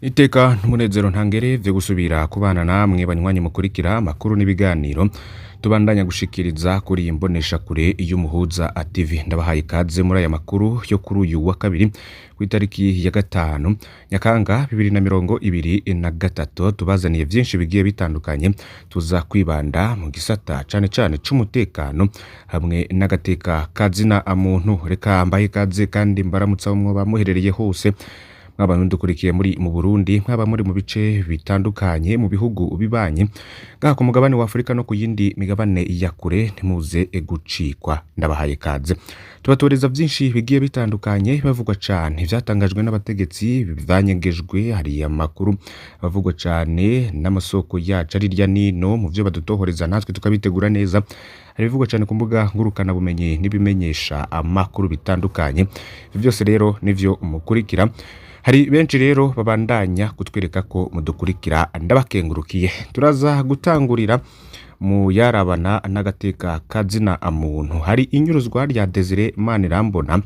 Iteka n'umunezero ntangere vyo gusubira kubana namwe banywanyi mukurikira makuru n'ibiganiro tubandanya gushikiriza kuri imbonesha kure y'umuhuza TV. Ndabahaye ikaze muri aya makuru yo kuri uyu wa kabiri kw'itariki ya 5 Nyakanga 2023 tubazaniye vyinshi bigiye bitandukanye tuza kwibanda mu gisata cane c'umutekano hamwe n'agateka kazina muntu. Reka mbaye ikaze kandi mbaramutsa mwoba muherereye hose mwaba mudukurikiye muri mu Burundi, mwaba muri mu bice bitandukanye mu bihugu bibanye ngaha ku mugabane wa Afrika no ku yindi migabane ya kure, ntimuze gucikwa. Ndabahaye kaze tubatoreza vyinshi bigiye bitandukanye bavugwa cane ivyatangajwe n'abategetsi bivanyegejwe. Hari amakuru bavugwa cane n'amasoko yacu ari rya nino mu vyo badutohoreza natwe tukabitegura neza. Hari bivugwa cane ku mbuga ngurukana bumenyi n'ibimenyesha amakuru bitandukanye. Vyose rero nivyo mukurikira. Hari benshi rero babandanya kutwereka ko mudukurikira, ndabakengurukiye. Turaza gutangurira mu yarabana n'agateka kazina muntu. Hari inyuruzwa rya Desire Manirambona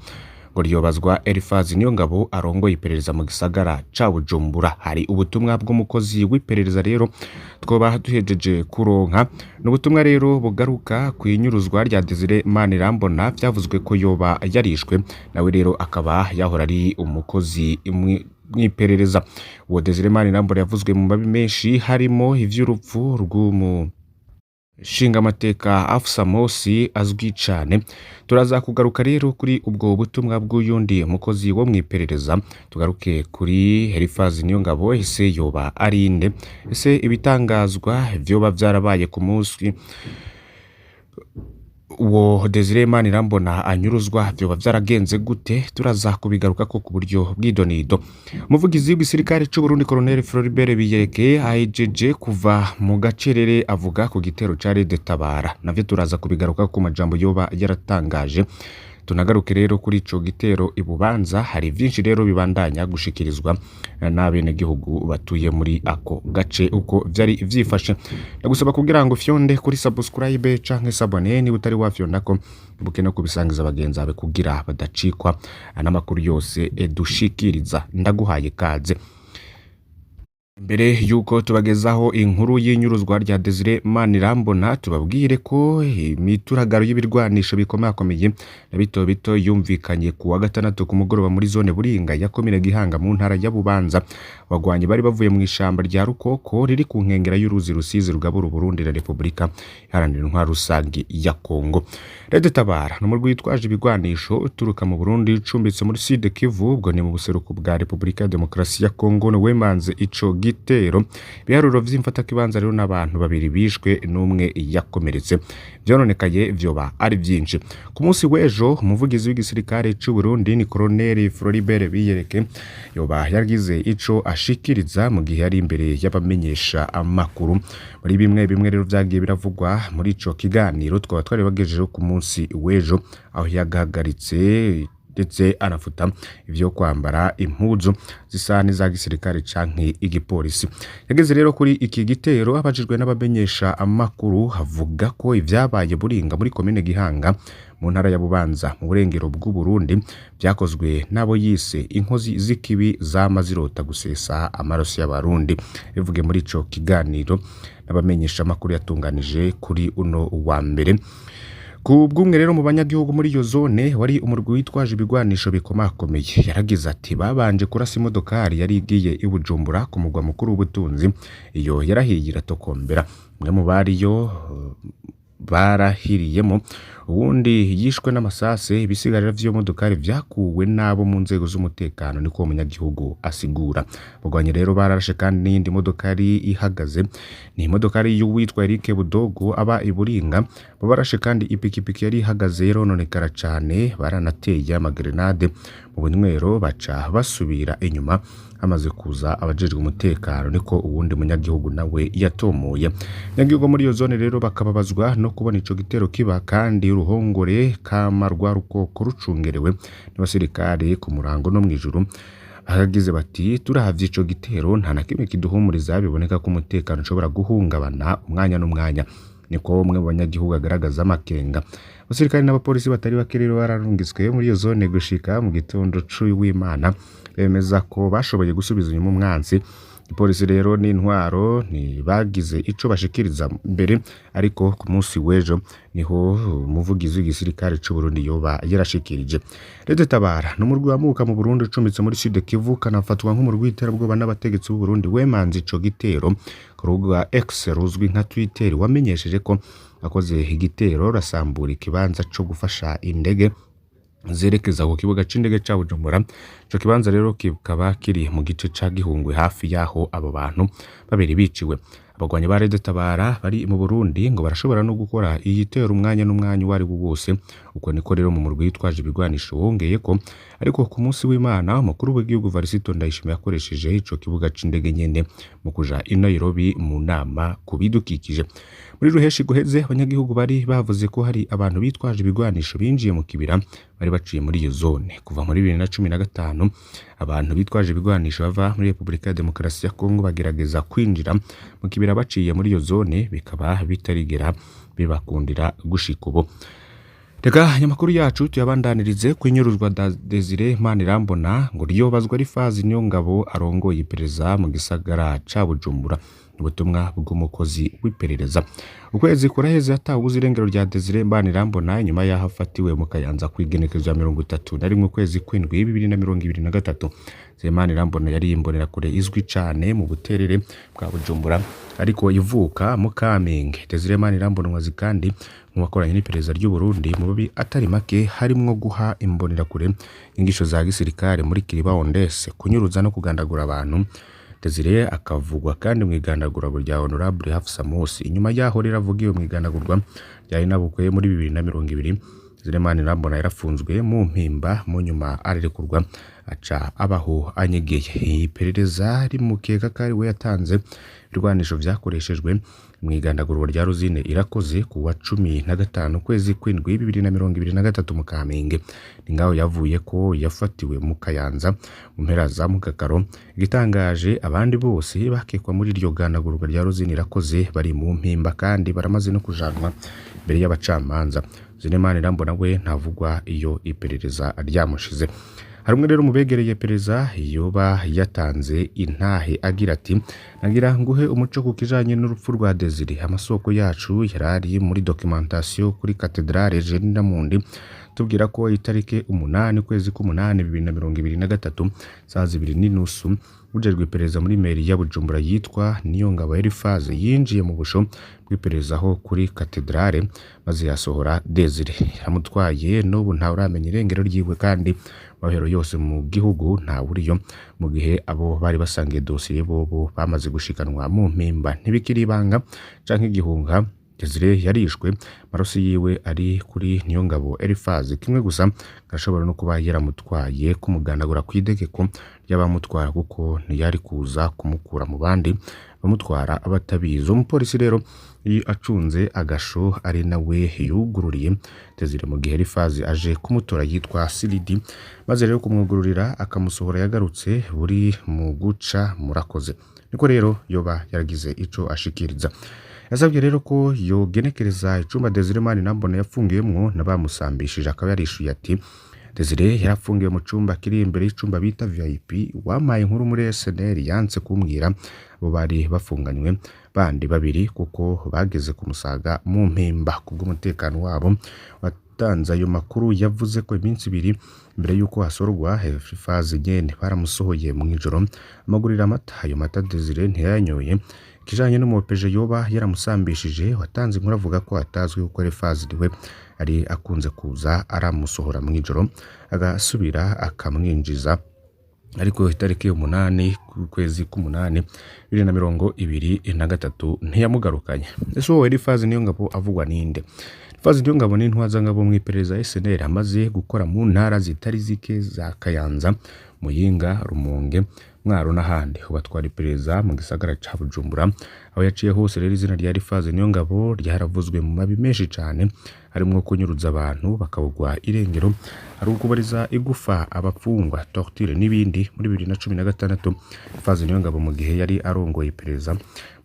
ngo ryobazwa Elifazi Niyongabo arongoye iperereza mu gisagara ca Bujumbura. Hari ubutumwa bw'umukozi w'iperereza rero twoba duhejeje kuronka. N'ubutumwa rero bugaruka ku inyuruzwa rya Desire Manirambona, vyavuzwe ko yoba yarishwe nawe rero akaba yahora ari umukozi mw'iperereza. Uwo Desire Manirambona yavuzwe mu mabi menshi, harimo ivy'urupfu Shingamateka Afsa Mosi azwi cane. Turaza kugaruka rero kuri ubwo butumwa bw'uyundi mukozi wo mwiperereza, tugaruke kuri Elifazi Niyongabo. Ese yoba ari inde? Ese ibitangazwa vyoba vyarabaye ku munsi uwo Desire Manirambona anyuruzwa vyoba vyaragenze gute? Turaza kubigaruka ko ku buryo bw'idonido. Umuvugizi w'igisirikare c'u Burundi Colonel Floribert Biyereke ahejeje kuva mu gacerere avuga ku gitero ca Rede Tabara. Navyo turaza kubigaruka ku majambo yoba yaratangaje. Tunagaruke rero kuri ico gitero ibubanza. Hari vyinshi rero bibandanya gushikirizwa n'abene gihugu batuye muri ako gace uko vyari vyifashe. Ndagusaba kugira ngo fyonde kuri subscribe canke s'abone ni utari wafyondako, ibuke no kubisangiza abagenzi bawe kugira badacikwa n'amakuru yose dushikiriza. Ndaguhaye kaze. Mbere yuko tubagezaho inkuru y'inyuruzwa rya Desire Manirambona, tubabwire ko imituragaro y'ibirwanisho bikomakomeye na bito bito yumvikanye ku wa gatandatu ku mugoroba muri zone Buringa ya komine Gihanga mu ntara ya Bubanza. Wagwanye bari bavuye mu ishamba rya Rukoko riri ku nkengera y'uruzi Rusizi rugabura Burundi na Republika Iharanira Intwaro Rusangi ya Kongo. Rede Tabara n'umurwi witwaje ibigwanisho uturuka mu Burundi ucumbitse muri Sud Kivu, ubwo ni mu buseruko bwa Republika ya Demokarasi ya Kongo, no wemanze ico gitero. Biharuro vy'imfata kibanza rero n'abantu babiri bishwe n'umwe yakomeretse. Vyononekaye vyoba ari vyinshi. Ku munsi w'ejo umuvugizi w'igisirikare c'u Burundi ni Colonel Floribert Biyereke yoba yagize ico ashikiriza mu gihe ari imbere y'abamenyesha amakuru. Muri bimwe rero vyagiye biravugwa muri ico kiganiro twaba twari bagejeje ku munsi w'ejo, aho yagahagaritse ndetse anafuta ivyo kwambara impuzu zisa n'iza gisirikare canke igipolisi. Yageze rero kuri iki gitero abajijwe n'abamenyesha amakuru, havuga ko ivyabaye Buringa muri komine Gihanga mu ntara ya Bubanza mu burengero bw'u Burundi vyakozwe nabo yise inkozi z'ikibi zamazirota gusesa amaraso y'abarundi. Bivuge muri ico kiganiro n'abamenyesha amakuru yatunganije kuri uno wa mbere. Ku bw'umwe rero mu banyagihugu muri iyo zone wari umurwi witwaje ibigwanisho bikomakomeye, yaragize ati babanje kurasa imodokari yari igiye i Bujumbura ku mugwa mukuru w'ubutunzi. Iyo yarahiye iratokombera, umwe mu bariyo barahiriyemo, uwundi yishwe n'amasase. Ibisigarira vy'iyo modokari vyakuwe nabo mu nzego z'umutekano, niko umunyagihugu asigura. Bagwanye rero bararashe kandi n'indi modokari ihagaze, ni imodokari y'uwitwa Eric Budogo aba i Buringa. Barashe kandi ipikipiki yari ihagaze yarononekara cane, baranateye amagrenade mu bunywero baca basubira inyuma. Hamaze kuza abajejwe umutekano, niko uwundi munyagihugu nawe yatomoye. Nyagihugu muri iyo zone rero bakababazwa no kubona ico gitero kiba, kandi uruhongore kamarwa Rukoko rucungerewe n'abasirikare ku murango no mwijuru. Hagagize bati turahavye ico gitero nta na kimwe kiduhumuriza, biboneka ko umutekano ushobora guhungabana umwanya n'umwanya. Niko umwe mu banyagihugu agaragaza amakenga. abasirikare n'abapolisi batari bake rero bararungitswe muri iyo zone gushika mu gitondo c'Uwimana bemeza ko bashoboye gusubiza inyuma umwanzi. Ipolisi rero n'intwaro ntibagize ico bashikiriza mbere, ariko ku munsi w'ejo niho umuvugizi w'igisirikare c'u Burundi yoba yarashikirije. Leta Tabara n'umurwi wamuka mu Burundi ucumbitse muri Sud Kivu kanafatwa nk'umurwi w'iterabwoba n'abategetsi b'u Burundi wemanze ico gitero ku rubuga X ruzwi nka Twitter wamenyesheje ko akoze igitero rasambura ikibanza co gufasha indege zerekeza ku kibuga c'indege ca Bujumbura. Ico kibanza rero kikaba kiri mu gice ca Gihungwe hafi yaho abo bantu babiri biciwe. Abagwanyi ba Leta Tabara bari mu Burundi ngo barashobora no gukora igitero umwanya n'umwanya wari wose. Uko niko rero mu murwi yitwaje ibigwanisho wongeye ko ariko ku munsi w'Imana umukuru w'igihugu Varisito Ndayishimiye yakoresheje ico kibuga c'indege nyene mu kuja i Nairobi mu nama kubidukikije. Muri ruheshi guheze abanyagihugu bari bavuze ko hari abantu bitwaje ibigwanisho binjiye mu kibira bari baciye muri iyo zone. Kuva muri 2015 abantu bitwaje ibigwanisho bava muri Republika ya Demokarasi ya Kongo bagerageza kwinjira mu kibira baciye muri iyo zone, bikaba bitarigera bibakundira gushika ubu. Reka nyamakuru yacu tuyabandanirize kwinyuruzwa Desire Manirambona ngo ryobazwa rifazi niyo ngabo arongoye iperereza mu gisagara ca Bujumbura. Ubutumwa bw'umukozi w'iperereza. Ukwezi kuraheze hatawuze irengero rya Desire Manirambona inyuma yahafatiwe mu Kayanza kwigenekezo ya 31 kwezi kw'indwi 2023. Desire Manirambona yari imbonera kure izwi cane mu buterere bwa Bujumbura ariko ivuka mu Kamenge. Desire Manirambona wazi kandi mu bakoranye n'iperereza ry'u Burundi mu babi atari make harimwo guha imbonera kure ingisho za gisirikare muri Kiribaondese, kunyuruza no kugandagura abantu. Desire akavugwa kandi mu igandagura rya Honorable Hafsa Mosi. Inyuma yaho rero avugiwe mu igandagurwa ryari nabukoye muri 2020. Desire Manirambona yarafunzwe mu mpimba, mu nyuma arerekurwa aca abaho anyegeye. Iperereza rimukeka kari we yatanze irwanisho vyakoreshejwe mu igandagurwa rya Ruzine irakoze ku wa 15 kwezi kw'indwi 2023 mu Kamenge. Ningaho yavuye ko yafatiwe mu Kayanza mu mpera za Mukakaro. Igitangaje abandi bose bakekwa muri iryo gandagurwa rya Ruzine irakoze bari mu mpimba kandi baramaze no kujanwa mbere y'abacamanza. Desire Manirambona we ntavugwa iyo iperereza ryamushize. Harumwe rero mubegereye pereza yoba yatanze intahe agira ati nagira nguhe umuco ku kijanye n'urupfu rwa Desire. Amasoko yacu yarari muri documentation kuri Cathedrale Jeanne Mundi tubwira ko itarike 8 kwezi k'umunani 2023 saa 2:30 ujejwe iperereza muri meri ya Bujumbura yitwa Niyongabo Elifaze yinjiye mu busho bw'iperereza aho kuri Cathedrale maze yasohora Desire. Yamutwaye n'ubu nta uramenya irengero ryiwe kandi mahero yose mu gihugu nta buriyo, mu gihe abo bari basangiye dosiye bobo bamaze gushikanwa mu mpimba ntibikiri ibanga canke igihunga. Desire yarishwe, marosi yiwe ari kuri Niyongabo Elifaze. Kimwe gusa gashobora no kuba yaramutwaye kumugandagura kw'idegeko ry'abamutwara kuko ntiyari kuza kumukura mu bandi bamutwara abatabizo. Umupolisi rero acunze agasho ari nawe yugururiye Desire mu gihe Elifaze aje kumutora yitwa Silidi, maze rero kumwugururira akamusohora yagarutse buri mu guca murakoze. Niko rero yoba yaragize ico ashikiriza. Yasabye rero ko yogenekereza icumba Desire Manirambona yafungiyemwo n'abamusambishije. Akaba yarishuye ati Desire yarafungiwe mu cumba kiri imbere y'icumba bita VIP. Wamaye inkuru muri SNL yanse kumbwira bo bari bafunganywe bandi babiri kuko bageze kumusaga mu mpimba kubw'umutekano wabo. Watanze ayo makuru yavuze ko iminsi ibiri mbere yuko hasorwa Elifaze nyene baramusohoye mu ijoro amagurira amata. Ayo mata Desire ntiyanyoye. Kijanye n'umupeje yoba yaramusambishije watanze inkuru avuga ko atazwi uko Elifaze we ari akunze kuza aramusohora mu ijoro agasubira akamwinjiza, ariko itariki 8 kwezi k'umunani 2023 ntiyamugarukanye. Ese wowe Elifaze Niyongabo avugwa ninde? Elifaze Niyongabo ni intwazangabo mu iperereza SNL amaze gukora mu ntara zitari zike za Kayanza, Muyinga, Rumonge, Mwaro n'ahandi batwara iperereza mu gisagara ca Bujumbura aho yaciye hose rero izina rya Elifaze Niyongabo ryaravuzwe mu mabi menshi cyane harimwo kunyuruza abantu bakabugwa irengero ari ukubariza igufa abapfungwa torture n'ibindi muri 2016 Elifaze Niyongabo mu gihe yari arongoye iperereza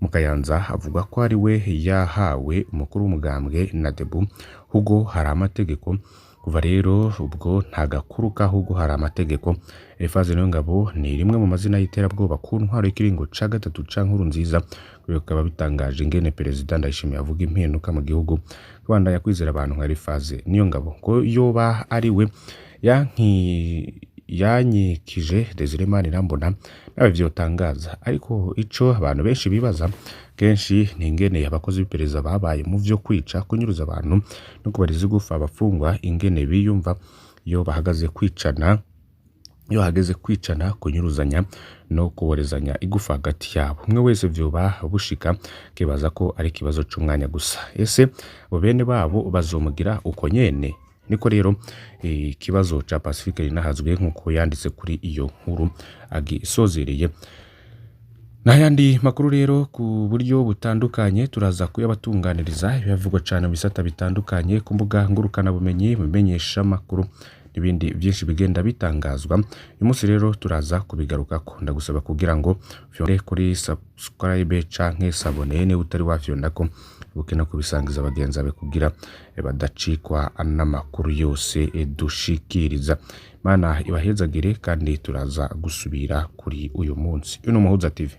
mu Kayanza avuga ko ari we yahawe umukuru w'umugambwe na Debu Hugo hari amategeko kuva rero ubwo nta gakuru kahubwo hari amategeko. Elifaze Niyongabo ni rimwe mu mazina y'iterabwoba ku ntwaro y'ikiringo ca gatatu ca Nkurunziza bikaba bitangaje ingene perezida Ndayishimiye avuga impinduka mu gihugu kubandanya kwizera abantu nka Elifaze Niyongabo ko yoba ari we yanyikije Desire Manirambona nawe vyotangaza ariko ico abantu benshi bibaza kenshi ni ingene abakozi b'iperereza babaye mu vyo kwica kunyuruza abantu no kubariza igufa abafungwa ingene biyumva iyo bahagaze kwicana iyo hageze kwicana kunyuruzanya no kuborezanya igufa hagati yabo umwe wese vyoba bushika kibaza ko ari kibazo c'umwanya gusa ese bo bene babo bazomugira uko nyene niko rero ikibazo ca Pacifique rinahazwe nkuko yanditse kuri iyo nkuru agisozereye. N'ayandi makuru rero ku buryo butandukanye turaza kuyabatunganiriza bivugwa cyane mu bisata bitandukanye ku mbuga ngurukana bumenyi bimenyesha makuru n'ibindi byinshi bigenda bitangazwa. Uyu munsi rero turaza kubigarukako ndagusaba kugira ngo fyonde kuri subscribe canke s'abone ne utari wafyondako bukena kubisangiza abagenzi abe kugira badacikwa n'amakuru yose dushikiriza. Mana ibahezagire kandi turaza gusubira kuri uyu munsi. Uno Muhuza TV.